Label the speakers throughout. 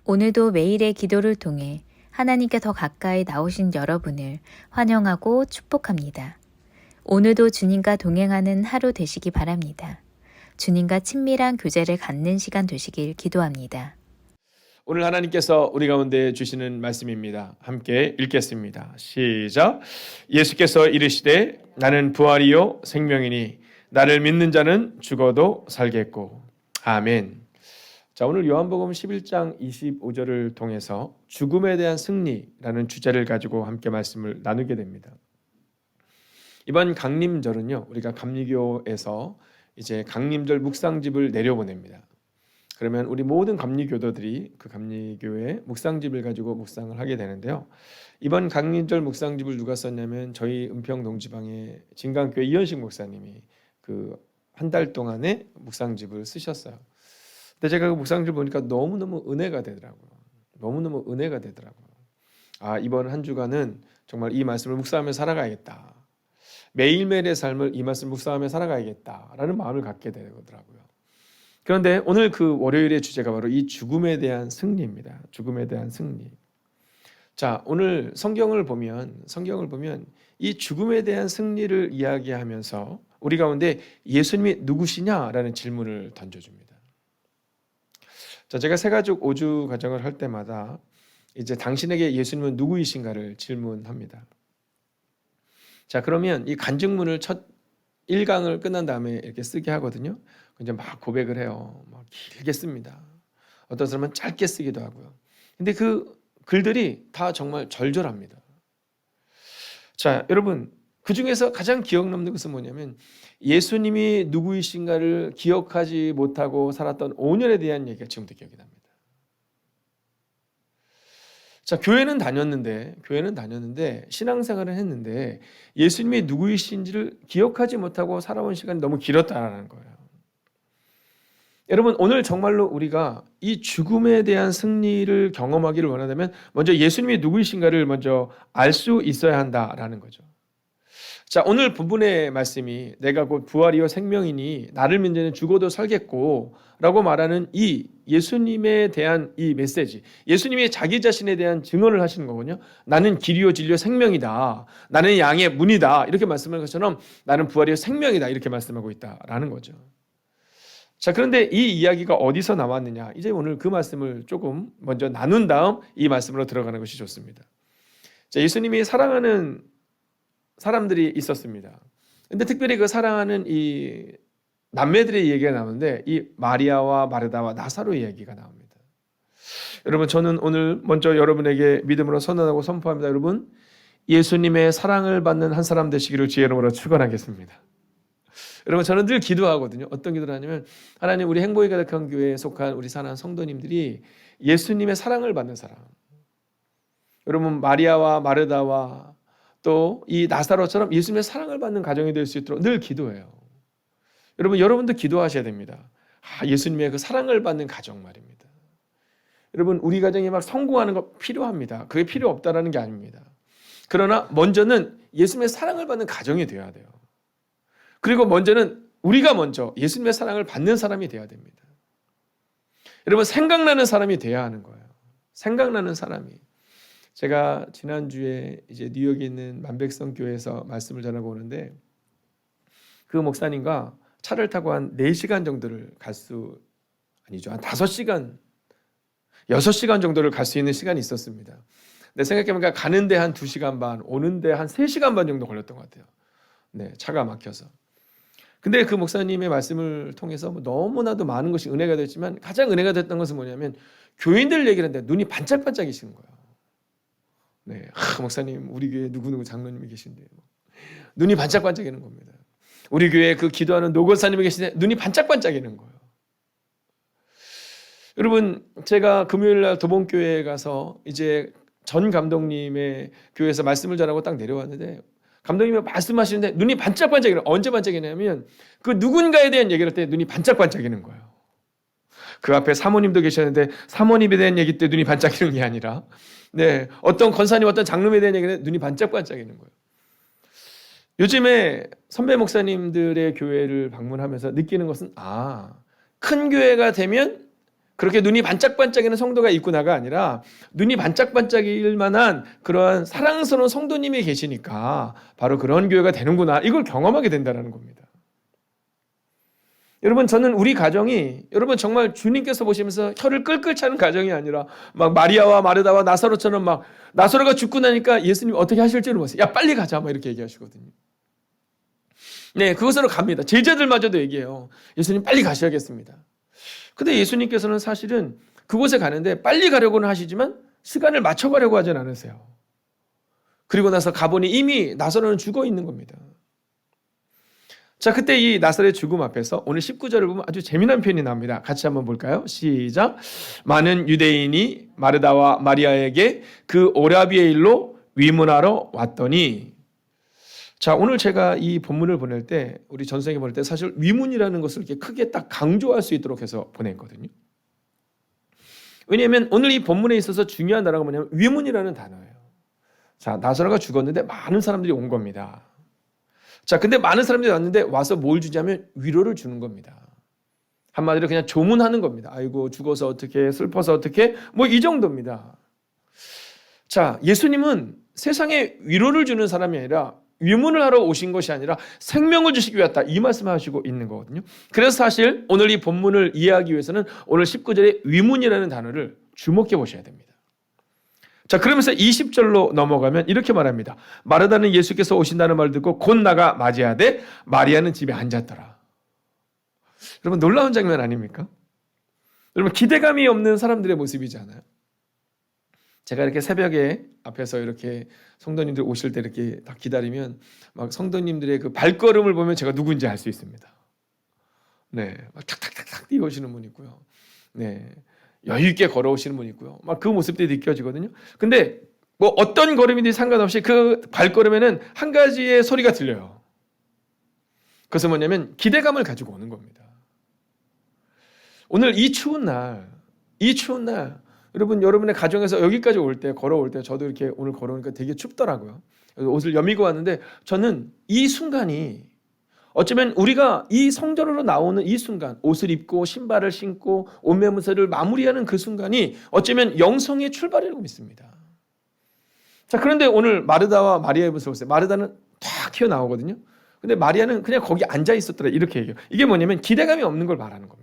Speaker 1: 오늘도 매일의 기도를 통해 하나님께 더 가까이 나오신 여러분을 환영하고 축복합니다. 오늘도 주님과 동행하는 하루 되시기 바랍니다. 주님과 친밀한 교제를 갖는 시간 되시길 기도합니다.
Speaker 2: 오늘 하나님께서 우리 가운데 주시는 말씀입니다. 함께 읽겠습니다. 시작. 예수께서 이르시되 나는 부활이요 생명이니 나를 믿는 자는 죽어도 살겠고. 아멘. 자, 오늘 요한복음 11장 25절을 통해서 죽음에 대한 승리라는 주제를 가지고 함께 말씀을 나누게 됩니다. 이번 강림절은요, 우리가 감리교에서 이제 강림절 묵상집을 내려보냅니다. 그러면 우리 모든 감리교도들이 그 감리교의 묵상집을 가지고 묵상을 하게 되는데요. 이번 강림절 묵상집을 누가 썼냐면 저희 은평 동지방의 진강교회 이현식 목사님이 그 한 달 동안의 묵상집을 쓰셨어요. 근데 제가 그 묵상집을 보니까 너무너무 은혜가 되더라고요. 너무너무 은혜가 되더라고요. 아, 이번 한 주간은 정말 이 말씀을 묵상하며 살아가야겠다. 매일매일의 삶을 이 말씀을 묵상하며 살아가야겠다라는 마음을 갖게 되더라고요. 그런데 오늘 그 월요일의 주제가 바로 이 죽음에 대한 승리입니다. 죽음에 대한 승리. 자, 오늘 성경을 보면 이 죽음에 대한 승리를 이야기하면서 우리 가운데 예수님이 누구시냐라는 질문을 던져줍니다. 자, 제가 새가족 5주 가정을 할 때마다 이제 당신에게 예수님은 누구이신가를 질문합니다. 자, 그러면 이 간증문을 첫 1강을 끝난 다음에 이렇게 쓰게 하거든요. 이제 막 고백을 해요. 막 길게 씁니다. 어떤 사람은 짧게 쓰기도 하고요. 근데 그 글들이 다 정말 절절합니다. 자, 여러분, 그 중에서 가장 기억 남는 것은 뭐냐면 예수님이 누구이신가를 기억하지 못하고 살았던 5년에 대한 얘기가 지금도 기억이 납니다. 자, 교회는 다녔는데 신앙생활을 했는데 예수님이 누구이신지를 기억하지 못하고 살아온 시간이 너무 길었다라는 거예요. 여러분, 오늘 정말로 우리가 이 죽음에 대한 승리를 경험하기를 원한다면 먼저 예수님이 누구이신가를 먼저 알 수 있어야 한다라는 거죠. 자, 오늘 본문의 말씀이 내가 곧 부활이요 생명이니 나를 믿는 자는 죽어도 살겠고 라고 말하는 이 예수님에 대한 이 메시지, 예수님이 자기 자신에 대한 증언을 하시는 거거든요. 나는 길이요 진리요 생명이다. 나는 양의 문이다. 이렇게 말씀하는 것처럼 나는 부활이요 생명이다. 이렇게 말씀하고 있다라는 거죠. 자, 그런데 이 이야기가 어디서 나왔느냐? 이제 오늘 그 말씀을 조금 먼저 나눈 다음 이 말씀으로 들어가는 것이 좋습니다. 자, 예수님이 사랑하는 사람들이 있었습니다. 근데 특별히 그 사랑하는 이 남매들의 얘기가 나오는데 이 마리아와 마르다와 나사로의 얘기가 나옵니다. 여러분, 저는 오늘 먼저 여러분에게 믿음으로 선언하고 선포합니다. 여러분, 예수님의 사랑을 받는 한 사람 되시기를 주의 이름으로 축원하겠습니다. 여러분, 저는 늘 기도하거든요. 어떤 기도를 하냐면 하나님, 우리 행복이 가득한 교회에 속한 우리 사랑하는 성도님들이 예수님의 사랑을 받는 사람, 여러분 마리아와 마르다와 또 이 나사로처럼 예수님의 사랑을 받는 가정이 될 수 있도록 늘 기도해요. 여러분, 여러분도 기도하셔야 됩니다. 예수님의 그 사랑을 받는 가정 말입니다. 여러분, 우리 가정이 막 성공하는 거 필요합니다. 그게 필요 없다라는 게 아닙니다. 그러나 먼저는 예수님의 사랑을 받는 가정이 되어야 돼요. 그리고 먼저는 우리가 먼저 예수님의 사랑을 받는 사람이 되어야 됩니다. 여러분, 생각나는 사람이 되어야 하는 거예요. 생각나는 사람이. 제가 지난주에 이제 뉴욕에 있는 만백성 교회에서 말씀을 전하고 오는데 그 목사님과 차를 타고 한 4시간 정도를 한 5시간, 6시간 정도를 갈 수 있는 시간이 있었습니다. 근데 생각해보니까 가는데 한 2시간 반, 오는데 한 3시간 반 정도 걸렸던 것 같아요. 네, 차가 막혀서. 근데 그 목사님의 말씀을 통해서 너무나도 많은 것이 은혜가 됐지만 가장 은혜가 됐던 것은 뭐냐면 교인들 얘기를 하는데 눈이 반짝반짝이시는 거예요. 네, 목사님, 우리 교회 누구누구 장로님이 계신데 눈이 반짝반짝이는 겁니다. 우리 교회에 그 기도하는 노건사님이 계신데 눈이 반짝반짝이는 거예요. 여러분, 제가 금요일날 도봉교회에 가서 이제 전 감독님의 교회에서 말씀을 전하고 딱 내려왔는데 감독님이 말씀하시는데 눈이 반짝반짝이는, 언제 반짝이냐면 그 누군가에 대한 얘기를 할 때 눈이 반짝반짝이는 거예요. 그 앞에 사모님도 계셨는데 사모님에 대한 얘기 때 눈이 반짝이는 게 아니라 네, 어떤 권사님, 어떤 장로님에 대한 얘기는 눈이 반짝반짝이는 거예요. 요즘에 선배 목사님들의 교회를 방문하면서 느끼는 것은 큰 교회가 되면 그렇게 눈이 반짝반짝이는 성도가 있구나가 아니라 눈이 반짝반짝일 만한 그러한 사랑스러운 성도님이 계시니까 바로 그런 교회가 되는구나. 이걸 경험하게 된다는 겁니다. 여러분, 저는 우리 가정이 여러분 정말 주님께서 보시면서 혀를 끌끌 차는 가정이 아니라 막 마리아와 마르다와 나사로처럼 막 나사로가 죽고 나니까 예수님 어떻게 하실지를 모르세요. 야, 빨리 가자. 막 이렇게 얘기하시거든요. 네, 그것으로 갑니다. 제자들마저도 얘기해요. 예수님 빨리 가셔야겠습니다. 근데 예수님께서는 사실은 그곳에 가는데 빨리 가려고는 하시지만 시간을 맞춰가려고 하진 않으세요. 그리고 나서 가보니 이미 나사로는 죽어 있는 겁니다. 자, 그때 이 나사로의 죽음 앞에서 오늘 19절을 보면 아주 재미난 표현이 나옵니다. 같이 한번 볼까요? 시작. 많은 유대인이 마르다와 마리아에게 그 오라비의 일로 위문하러 왔더니, 자, 오늘 제가 이 본문을 보낼 때, 우리 전생에 보낼 때 사실 위문이라는 것을 이렇게 크게 딱 강조할 수 있도록 해서 보냈거든요. 왜냐하면 오늘 이 본문에 있어서 중요한 단어가 뭐냐면 위문이라는 단어예요. 자, 나사로가 죽었는데 많은 사람들이 온 겁니다. 자, 근데 많은 사람들이 왔는데 와서 뭘 주냐면 위로를 주는 겁니다. 한마디로 그냥 조문하는 겁니다. 아이고, 죽어서 어떻게, 슬퍼서 어떻게, 뭐 이 정도입니다. 자, 예수님은 세상에 위로를 주는 사람이 아니라 위문을 하러 오신 것이 아니라 생명을 주시기 위해 왔다. 이 말씀을 하시고 있는 거거든요. 그래서 사실 오늘 이 본문을 이해하기 위해서는 오늘 19절에 위문이라는 단어를 주목해 보셔야 됩니다. 자, 그러면서 20절로 넘어가면 이렇게 말합니다. 마르다는 예수께서 오신다는 말을 듣고 곧 나가 맞이하되 마리아는 집에 앉았더라. 여러분, 놀라운 장면 아닙니까? 여러분, 기대감이 없는 사람들의 모습이잖아요. 제가 이렇게 새벽에 앞에서 이렇게 성도님들 오실 때 이렇게 딱 기다리면 막 성도님들의 그 발걸음을 보면 제가 누구인지 알 수 있습니다. 네, 막 탁탁탁탁 뛰어오시는 분 있고요. 네, 여유 있게 걸어오시는 분 있고요. 막 그 모습들이 느껴지거든요. 근데 뭐 어떤 걸음이든 상관없이 그 발걸음에는 한 가지의 소리가 들려요. 그것은 뭐냐면 기대감을 가지고 오는 겁니다. 오늘 이 추운 날 여러분, 여러분의 가정에서 여기까지 올 때, 걸어올 때, 저도 이렇게 오늘 걸어오니까 되게 춥더라고요. 옷을 여미고 왔는데 저는 이 순간이 어쩌면 우리가 이 성전으로 나오는 이 순간, 옷을 입고 신발을 신고 옷매무새를 마무리하는 그 순간이 어쩌면 영성의 출발이라고 믿습니다. 자, 그런데 오늘 마르다와 마리아의 모습을 보세요. 마르다는 탁 튀어나오거든요. 근데 마리아는 그냥 거기 앉아 있었더라. 이렇게 얘기해요. 이게 뭐냐면 기대감이 없는 걸 말하는 겁니다.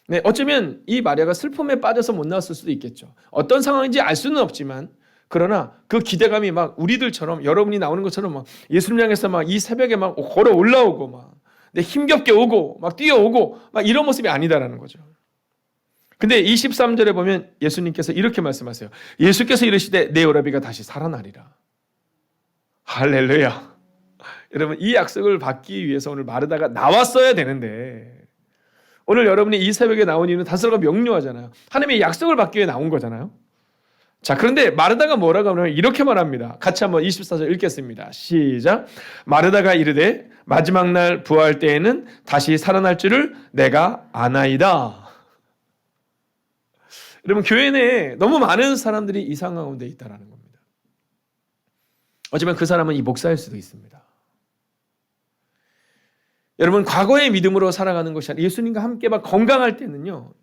Speaker 2: 네, 어쩌면 이 마리아가 슬픔에 빠져서 못 나왔을 수도 있겠죠. 어떤 상황인지 알 수는 없지만, 그러나 그 기대감이 막 우리들처럼 여러분이 나오는 것처럼 막 예수님 향해서 막 이 새벽에 막 걸어 올라오고 막 힘겹게 오고 막 뛰어오고 막 이런 모습이 아니다라는 거죠. 근데 23절에 보면 예수님께서 이렇게 말씀하세요. 예수께서 이르시되 내 오라비가 다시 살아나리라. 할렐루야. 여러분, 이 약속을 받기 위해서 오늘 마르다가 나왔어야 되는데, 오늘 여러분이 이 새벽에 나온 이유는 다스라가 명료하잖아요. 하나님의 약속을 받기 위해 나온 거잖아요. 자, 그런데 마르다가 뭐라고 하냐면 이렇게 말합니다. 같이 한번 24절 읽겠습니다. 시작. 마르다가 이르되 마지막 날 부활 때에는 다시 살아날 줄을 내가 아나이다. 여러분, 교회 내에 너무 많은 사람들이 이 상황 가운데 있다는 겁니다. 어쩌면 그 사람은 이 목사일 수도 있습니다. 여러분, 과거의 믿음으로 살아가는 것이 아니라 예수님과 함께 막 건강할 때는요,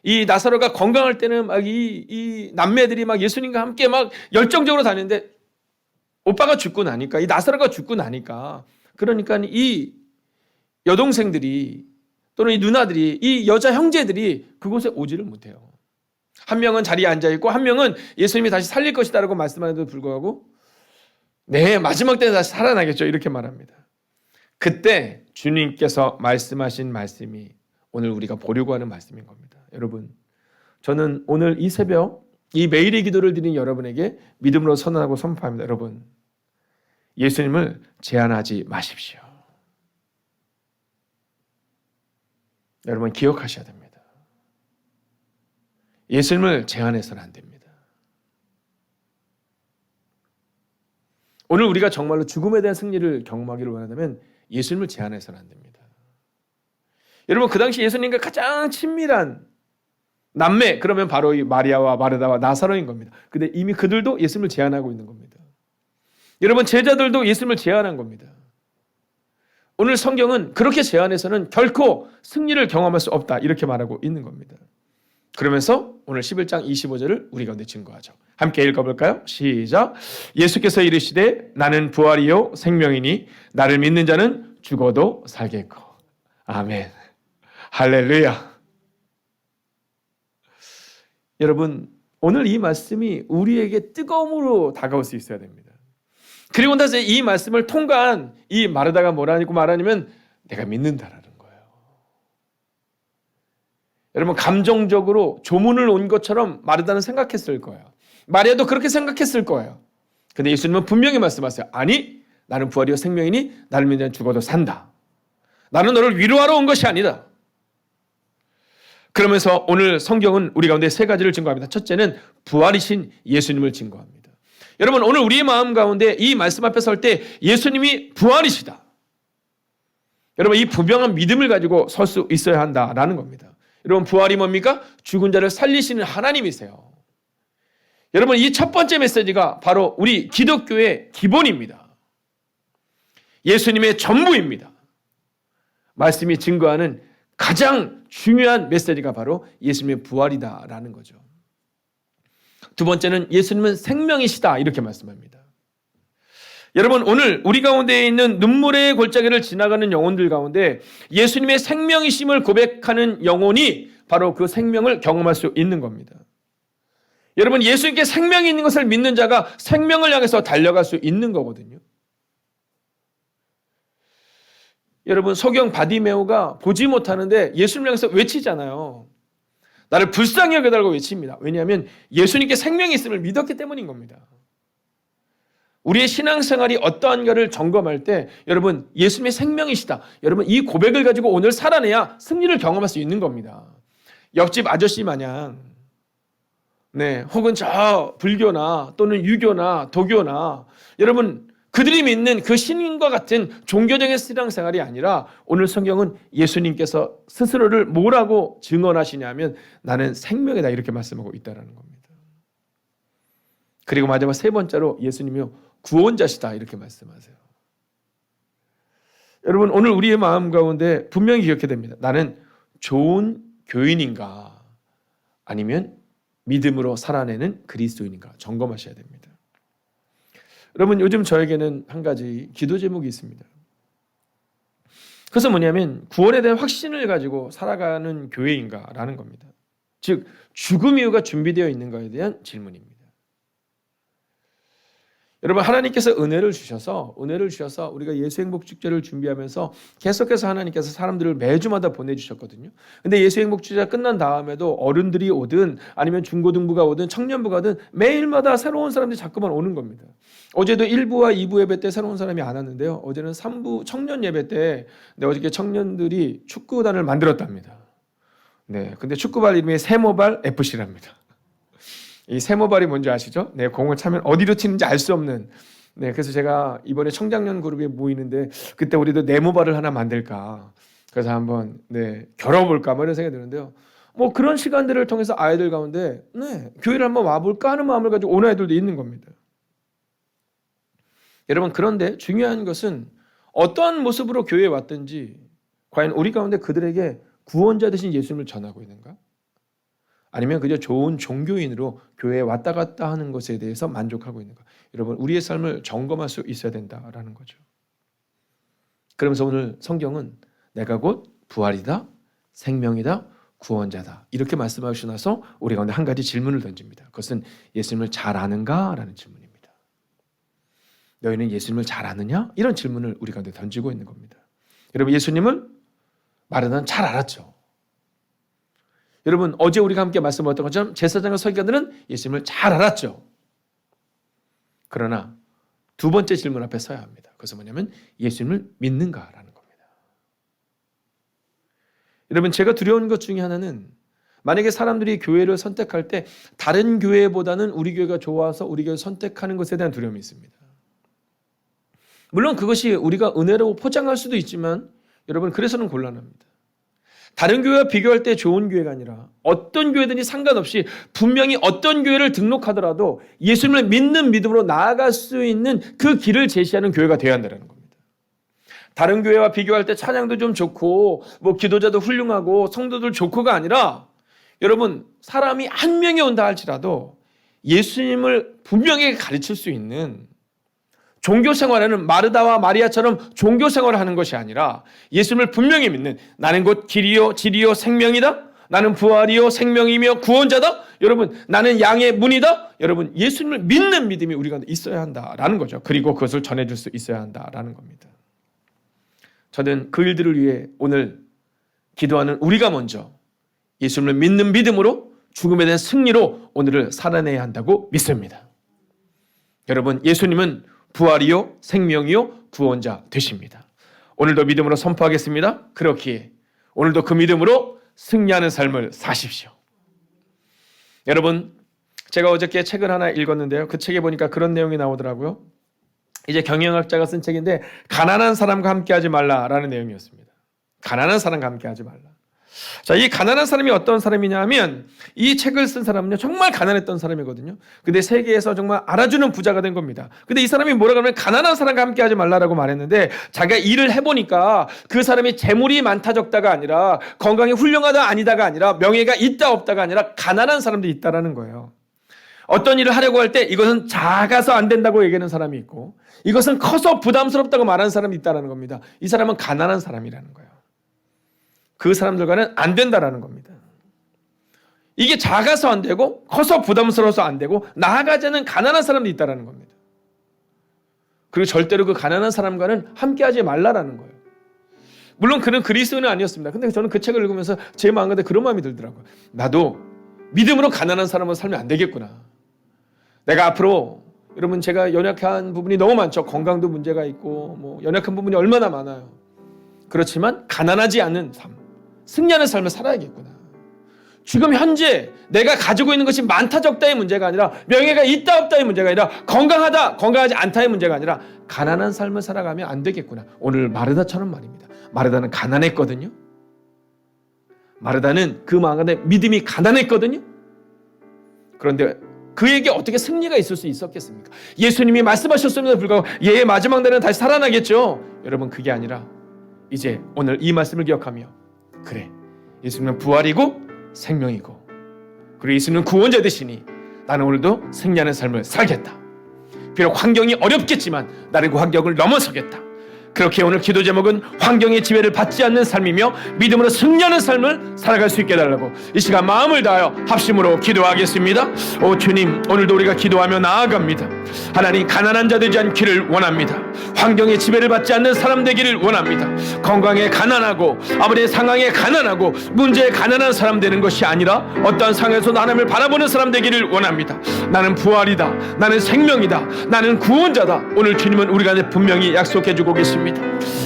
Speaker 2: 이 나사로가 건강할 때는 막 이 남매들이 막 예수님과 함께 막 열정적으로 다니는데 오빠가 죽고 나니까, 이 나사로가 죽고 나니까, 그러니까 이 여동생들이 또는 이 누나들이, 이 여자 형제들이 그곳에 오지를 못해요. 한 명은 자리에 앉아있고 한 명은 예수님이 다시 살릴 것이다라고 말씀하는데도 불구하고 네, 마지막 때는 다시 살아나겠죠, 이렇게 말합니다. 그때 주님께서 말씀하신 말씀이 오늘 우리가 보려고 하는 말씀인 겁니다. 여러분, 저는 오늘 이 새벽 이 매일의 기도를 드린 여러분에게 믿음으로 선언하고 선포합니다. 여러분, 예수님을 제한하지 마십시오. 여러분, 기억하셔야 됩니다. 예수님을 제한해서는 안 됩니다. 오늘 우리가 정말로 죽음에 대한 승리를 경험하기를 원한다면 예수님을 제한해서는 안 됩니다. 여러분, 그 당시 예수님과 가장 친밀한 남매, 그러면 바로 이 마리아와 마르다와 나사로인 겁니다. 근데 이미 그들도 예수님을 제한하고 있는 겁니다. 여러분, 제자들도 예수님을 제한한 겁니다. 오늘 성경은 그렇게 제안해서는 결코 승리를 경험할 수 없다 이렇게 말하고 있는 겁니다. 그러면서 오늘 11장 25절을 우리 가운데 증거하죠. 함께 읽어볼까요? 시작. 예수께서 이르시되 나는 부활이요 생명이니 나를 믿는 자는 죽어도 살겠고. 아멘. 할렐루야. 여러분, 오늘 이 말씀이 우리에게 뜨거움으로 다가올 수 있어야 됩니다. 그리고 나서 이 말씀을 통과한 이 마르다가 뭐라고 말하냐면 내가 믿는다라는 거예요. 여러분, 감정적으로 조문을 온 것처럼 마르다는 생각했을 거예요. 마리아도 그렇게 생각했을 거예요. 근데 예수님은 분명히 말씀하세요. 아니, 나는 부활이요 생명이니 나를 믿는 자는 죽어도 산다. 나는 너를 위로하러 온 것이 아니다. 그러면서 오늘 성경은 우리 가운데 세 가지를 증거합니다. 첫째는 부활이신 예수님을 증거합니다. 여러분, 오늘 우리의 마음 가운데 이 말씀 앞에 설 때 예수님이 부활이시다. 여러분, 이 분명한 믿음을 가지고 설 수 있어야 한다라는 겁니다. 여러분, 부활이 뭡니까? 죽은 자를 살리시는 하나님이세요. 여러분, 이 첫 번째 메시지가 바로 우리 기독교의 기본입니다. 예수님의 전부입니다. 말씀이 증거하는 가장 중요한 메시지가 바로 예수님의 부활이다라는 거죠. 두 번째는 예수님은 생명이시다 이렇게 말씀합니다. 여러분, 오늘 우리 가운데 있는 눈물의 골짜기를 지나가는 영혼들 가운데 예수님의 생명이심을 고백하는 영혼이 바로 그 생명을 경험할 수 있는 겁니다. 여러분, 예수님께 생명이 있는 것을 믿는 자가 생명을 향해서 달려갈 수 있는 거거든요. 여러분, 소경 바디메오가 보지 못하는데 예수님을 향해서 외치잖아요. 나를 불쌍히 여겨달라고 외칩니다. 왜냐하면 예수님께 생명이 있음을 믿었기 때문인 겁니다. 우리의 신앙생활이 어떠한가를 점검할 때 여러분, 예수님의 생명이시다. 여러분, 이 고백을 가지고 오늘 살아내야 승리를 경험할 수 있는 겁니다. 옆집 아저씨 마냥 혹은 저 불교나 또는 유교나 도교나 여러분 그들이 믿는 그 신인과 같은 종교적인 신앙생활이 아니라 오늘 성경은 예수님께서 스스로를 뭐라고 증언하시냐면 나는 생명이다 이렇게 말씀하고 있다는 겁니다. 그리고 마지막 세 번째로 예수님이 구원자시다 이렇게 말씀하세요. 여러분, 오늘 우리의 마음 가운데 분명히 기억해야 됩니다. 나는 좋은 교인인가 아니면 믿음으로 살아내는 그리스도인인가 점검하셔야 됩니다. 여러분, 요즘 저에게는 한 가지 기도 제목이 있습니다. 그것은 뭐냐면 구원에 대한 확신을 가지고 살아가는 교회인가라는 겁니다. 즉 죽음 이후가 준비되어 있는가에 대한 질문입니다. 여러분, 하나님께서 은혜를 주셔서 우리가 예수행복축제를 준비하면서 계속해서 하나님께서 사람들을 매주마다 보내주셨거든요. 근데 예수행복축제가 끝난 다음에도 어른들이 오든 아니면 중고등부가 오든 청년부가 오든 매일마다 새로운 사람들이 자꾸만 오는 겁니다. 어제도 1부와 2부 예배 때 새로운 사람이 안 왔는데요. 어제는 3부 청년 예배 때 어저께 청년들이 축구단을 만들었답니다. 근데 축구발 이름이 세모발 FC랍니다. 이 세모발이 뭔지 아시죠? 공을 차면 어디로 치는지 알 수 없는. 그래서 제가 이번에 청장년 그룹에 모이는데 그때 우리도 네모발을 하나 만들까. 그래서 한번 겨뤄볼까 이런 생각이 드는데요. 그런 시간들을 통해서 아이들 가운데 교회를 한번 와볼까 하는 마음을 가지고 오는 아이들도 있는 겁니다. 여러분, 그런데 중요한 것은 어떠한 모습으로 교회에 왔든지 과연 우리 가운데 그들에게 구원자 되신 예수님을 전하고 있는가? 아니면 그저 좋은 종교인으로 교회에 왔다 갔다 하는 것에 대해서 만족하고 있는가? 여러분, 우리의 삶을 점검할 수 있어야 된다라는 거죠. 그러면서 오늘 성경은 내가 곧 부활이다, 생명이다, 구원자다 이렇게 말씀하시고 나서 우리 가운데 한 가지 질문을 던집니다. 그것은 예수님을 잘 아는가? 라는 질문입니다. 너희는 예수님을 잘 아느냐? 이런 질문을 우리 가운데 던지고 있는 겁니다. 여러분, 예수님을 마르다는 잘 알았죠. 여러분, 어제 우리가 함께 말씀드렸던 것처럼 제사장과 서기관들은 예수님을 잘 알았죠. 그러나 두 번째 질문 앞에 서야 합니다. 그것은 뭐냐면 예수님을 믿는가라는 겁니다. 여러분, 제가 두려운 것 중에 하나는 만약에 사람들이 교회를 선택할 때 다른 교회보다는 우리 교회가 좋아서 우리 교회를 선택하는 것에 대한 두려움이 있습니다. 물론 그것이 우리가 은혜라고 포장할 수도 있지만 여러분, 그래서는 곤란합니다. 다른 교회와 비교할 때 좋은 교회가 아니라 어떤 교회든지 상관없이 분명히 어떤 교회를 등록하더라도 예수님을 믿는 믿음으로 나아갈 수 있는 그 길을 제시하는 교회가 되어야 한다는 겁니다. 다른 교회와 비교할 때 찬양도 좀 좋고 뭐 기도자도 훌륭하고 성도들 좋고가 아니라 여러분 사람이 한 명이 온다 할지라도 예수님을 분명히 가르칠 수 있는 종교 생활에는 마르다와 마리아처럼 종교 생활을 하는 것이 아니라 예수님을 분명히 믿는 나는 곧 길이요 진리요 생명이다. 나는 부활이요 생명이며 구원자다. 여러분 나는 양의 문이다. 여러분 예수님을 믿는 믿음이 우리가 있어야 한다라는 거죠. 그리고 그것을 전해줄 수 있어야 한다라는 겁니다. 저는 그 일들을 위해 오늘 기도하는 우리가 먼저 예수님을 믿는 믿음으로 죽음에 대한 승리로 오늘을 살아내야 한다고 믿습니다. 여러분 예수님은 부활이요 생명이요 구원자 되십니다. 오늘도 믿음으로 선포하겠습니다. 그렇기에 오늘도 그 믿음으로 승리하는 삶을 사십시오. 여러분 제가 어저께 책을 하나 읽었는데요. 그 책에 보니까 그런 내용이 나오더라고요. 이제 경영학자가 쓴 책인데 가난한 사람과 함께하지 말라라는 내용이었습니다. 가난한 사람과 함께하지 말라. 자, 이 가난한 사람이 어떤 사람이냐 하면 이 책을 쓴 사람은요 정말 가난했던 사람이거든요. 근데 세계에서 정말 알아주는 부자가 된 겁니다. 근데 이 사람이 뭐라고 하면 가난한 사람과 함께 하지 말라라고 말했는데 자기가 일을 해보니까 그 사람이 재물이 많다 적다가 아니라 건강이 훌륭하다 아니다가 아니라 명예가 있다 없다가 아니라 가난한 사람들이 있다라는 거예요. 어떤 일을 하려고 할 때 이것은 작아서 안 된다고 얘기하는 사람이 있고 이것은 커서 부담스럽다고 말하는 사람이 있다라는 겁니다. 이 사람은 가난한 사람이라는 거예요. 그 사람들과는 안 된다라는 겁니다. 이게 작아서 안 되고 커서 부담스러워서 안 되고 나아가자는 가난한 사람도 있다라는 겁니다. 그리고 절대로 그 가난한 사람과는 함께하지 말라라는 거예요. 물론 그는 그리스도인은 아니었습니다. 근데 저는 그 책을 읽으면서 제 마음 가운데 그런 마음이 들더라고요. 나도 믿음으로 가난한 사람으로 살면 안 되겠구나. 내가 앞으로 여러분 제가 연약한 부분이 너무 많죠. 건강도 문제가 있고 뭐 연약한 부분이 얼마나 많아요. 그렇지만 가난하지 않은 삶, 승리하는 삶을 살아야겠구나. 지금 현재 내가 가지고 있는 것이 많다 적다의 문제가 아니라 명예가 있다 없다의 문제가 아니라 건강하다 건강하지 않다의 문제가 아니라 가난한 삶을 살아가면 안 되겠구나. 오늘 마르다처럼 말입니다. 마르다는 가난했거든요. 마르다는 그 마음에 믿음이 가난했거든요. 그런데 그에게 어떻게 승리가 있을 수 있었겠습니까? 예수님이 말씀하셨음에도 불구하고 얘의 마지막 날은 다시 살아나겠죠. 여러분 그게 아니라 이제 오늘 이 말씀을 기억하며 그래 예수님은 부활이고 생명이고 그리고 예수님은 구원자 되시니 나는 오늘도 승리하는 삶을 살겠다. 비록 환경이 어렵겠지만 나는 그 환경을 넘어서겠다. 그렇게 오늘 기도 제목은 환경의 지배를 받지 않는 삶이며 믿음으로 승리하는 삶을 살아갈 수 있게 해달라고 이 시간 마음을 다하여 합심으로 기도하겠습니다. 오 주님 오늘도 우리가 기도하며 나아갑니다. 하나님 가난한 자 되지 않기를 원합니다. 환경의 지배를 받지 않는 사람 되기를 원합니다. 건강에 가난하고 아버지의 상황에 가난하고 문제에 가난한 사람 되는 것이 아니라 어떠한 상황에서 하나님을 바라보는 사람 되기를 원합니다. 나는 부활이다. 나는 생명이다. 나는 구원자다. 오늘 주님은 우리가 분명히 약속해 주고 계십니다.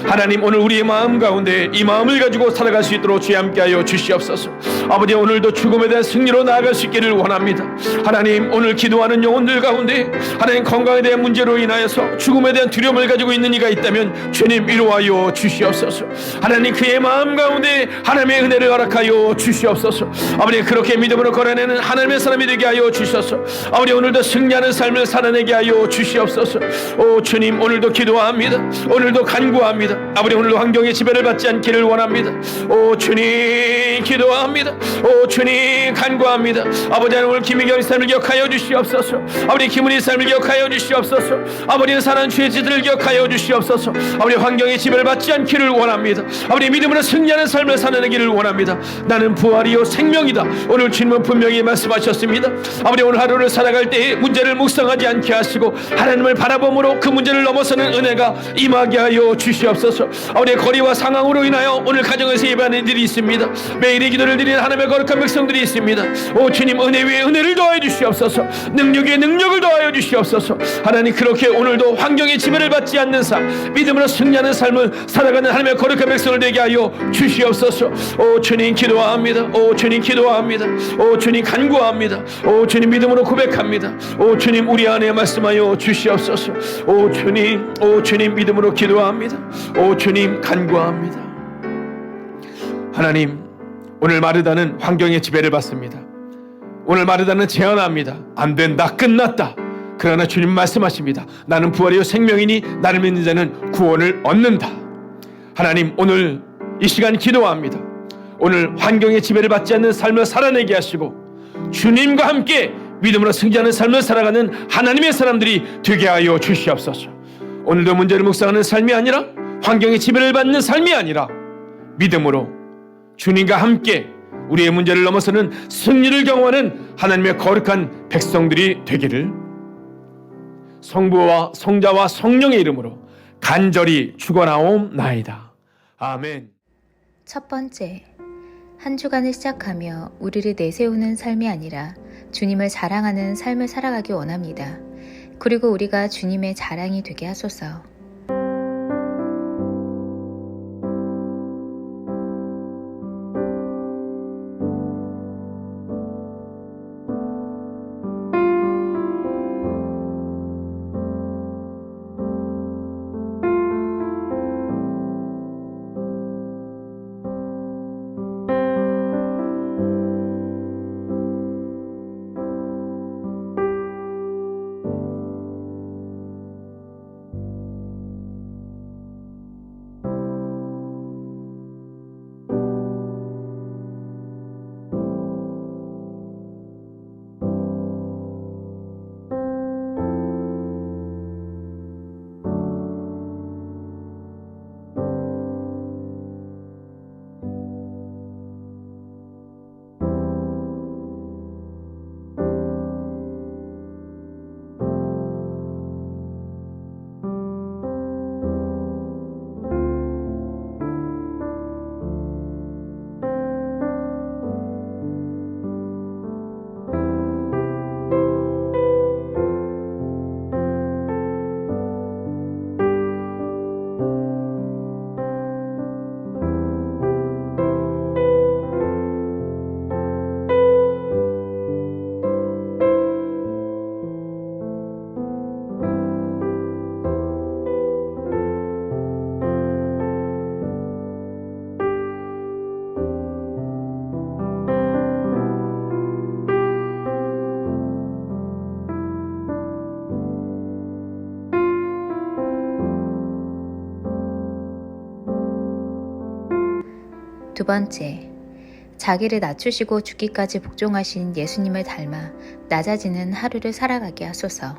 Speaker 2: 하나님 오늘 우리의 마음 가운데 이 마음을 가지고 살아갈 수 있도록 주여 함께하여 주시옵소서. 아버지 오늘도 죽음에 대한 승리로 나아갈 수 있기를 원합니다. 하나님 오늘 기도하는 영혼들 가운데 하나님 건강에 대한 문제로 인하여서 죽음에 대한 두려움을 가지고 있는 이가 있다면 주님 위로하여 주시옵소서. 하나님 그의 마음 가운데 하나님의 은혜를 허락하여 주시옵소서. 아버지 그렇게 믿음으로 걸어내는 하나님의 사람이 되게 하여 주셔서 아버지 오늘도 승리하는 삶을 살아내게 하여 주시옵소서. 오 주님 오늘도 기도합니다. 오늘도 간구합니다. 아버지 오늘도 환경의 지배를 받지 않기를 원합니다. 오 주님 기도합니다. 오 주님 간구합니다. 아버지 오늘 김민경의 삶을 기억하여 주시옵소서. 아버지 김은희 삶을 기억하여 주시옵소서. 아버지는 사는 주의 지들을 기억하여 주시옵소서. 아버지 환경의 지배를 받지 않기를 원합니다. 아버지 믿음으로 승리하는 삶을 살아내기를 원합니다. 나는 부활이요 생명이다. 오늘 주님은 분명히 말씀하셨습니다. 아버지 오늘 하루를 살아갈 때에 문제를 묵상하지 않게 하시고 하나님을 바라봄으로 그 문제를 넘어서는 은혜가 임하게 하여 주시옵소서. 아버지의 거리와 상황으로 인하여 오늘 가정에서 예배하는 일이 있습니다. 매일의 기도를 드리는 하나님의 거룩한 백성들이 있습니다. 오 주님 은혜 위에 은혜를 더하여 주시옵소서. 능력 위에 능력을 더하여 주시옵소서. 하나님 그렇게 오늘도 환경의 지배를 받지 않는 삶 믿음으로 승리하는 삶을 살아가는 하나님의 거룩한 백성을 되게 하여 주시옵소서. 오 주님 기도합니다. 오 주님 기도합니다. 오 주님 간구합니다. 오 주님 믿음으로 고백합니다. 오 주님 우리 안에 말씀하여 주시옵소서. 오 주님 믿음으로 기도합니다. 오 주님 간구합니다. 하나님 오늘 마르다는 환경의 지배를 받습니다. 오늘 마르다는 제안합니다. 안 된다 끝났다. 그러나 주님 말씀하십니다. 나는 부활이요 생명이니 나를 믿는 자는 구원을 얻는다. 하나님, 오늘 이 시간 기도합니다. 오늘 환경의 지배를 받지 않는 삶을 살아내게 하시고 주님과 함께 믿음으로 승리하는 삶을 살아가는 하나님의 사람들이 되게 하여 주시옵소서. 오늘도 문제를 묵상하는 삶이 아니라, 환경의 지배를 받는 삶이 아니라, 믿음으로 주님과 함께 우리의 문제를 넘어서는 승리를 경험하는 하나님의 거룩한 백성들이 되기를 성부와 성자와 성령의 이름으로 간절히 축원하옵나이다. 아멘.
Speaker 1: 첫 번째, 한 주간을 시작하며 우리를 내세우는 삶이 아니라 주님을 자랑하는 삶을 살아가기 원합니다. 그리고 우리가 주님의 자랑이 되게 하소서. 두 번째, 자기를 낮추시고 죽기까지 복종하신 예수님을 닮아 낮아지는 하루를 살아가게 하소서.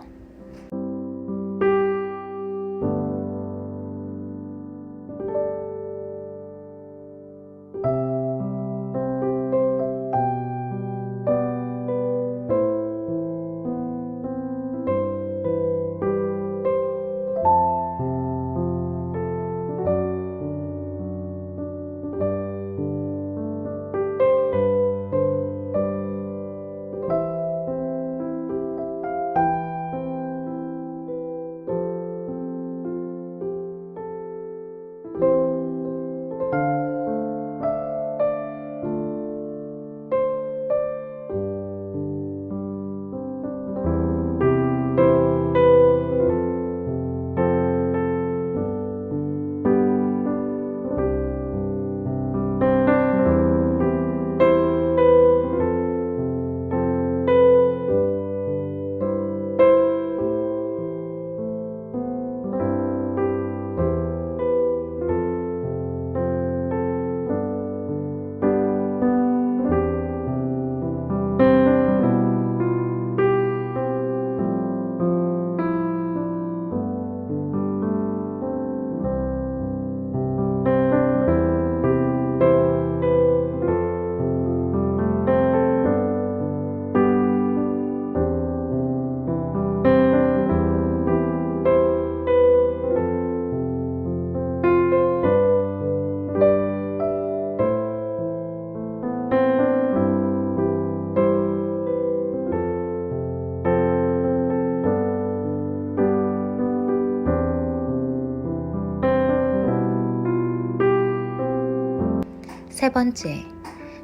Speaker 1: 세 번째,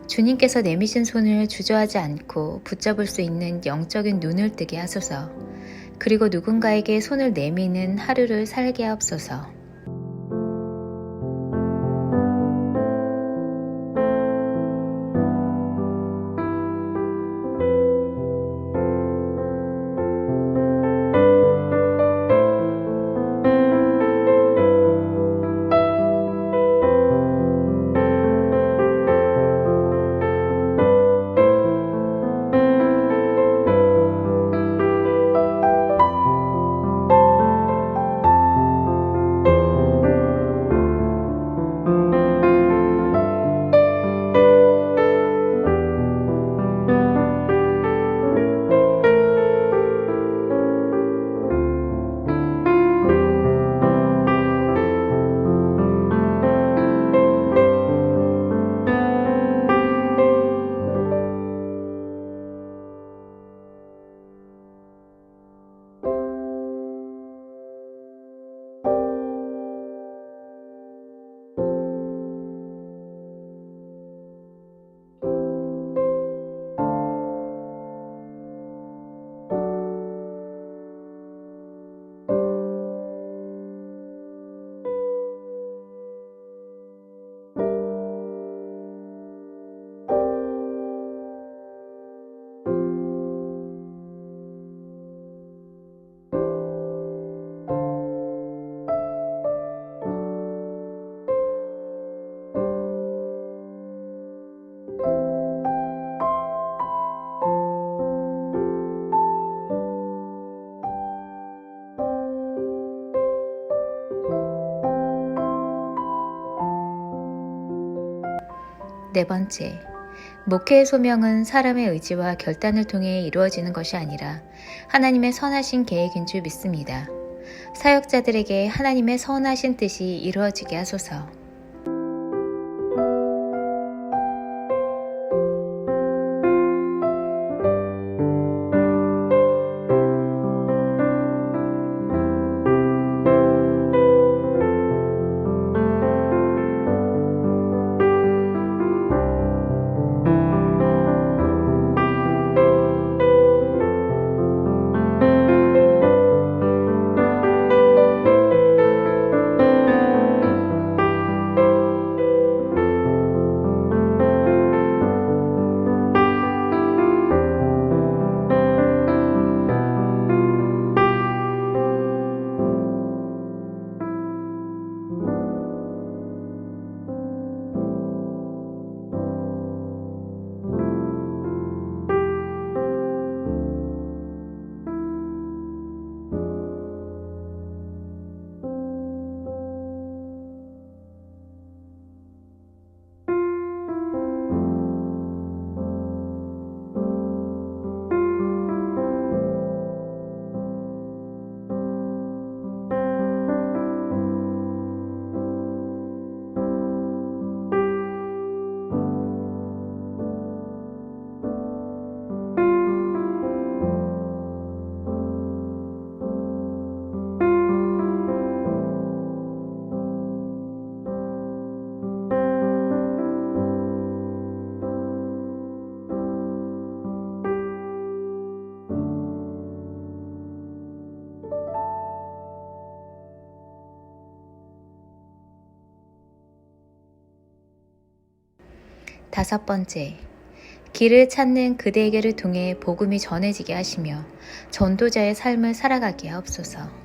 Speaker 1: 주님께서 내미신 손을 주저하지 않고 붙잡을 수 있는 영적인 눈을 뜨게 하소서. 그리고 누군가에게 손을 내미는 하루를 살게 하옵소서. 네 번째, 목회의 소명은 사람의 의지와 결단을 통해 이루어지는 것이 아니라 하나님의 선하신 계획인 줄 믿습니다. 사역자들에게 하나님의 선하신 뜻이 이루어지게 하소서. 다섯 번째, 길을 찾는 그대에게를 통해 복음이 전해지게 하시며 전도자의 삶을 살아가게 하옵소서.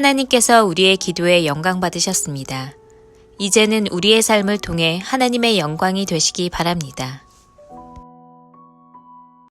Speaker 1: 하나님께서 우리의 기도에 영광 받으셨습니다. 이제는 우리의 삶을 통해 하나님의 영광이 되시기 바랍니다.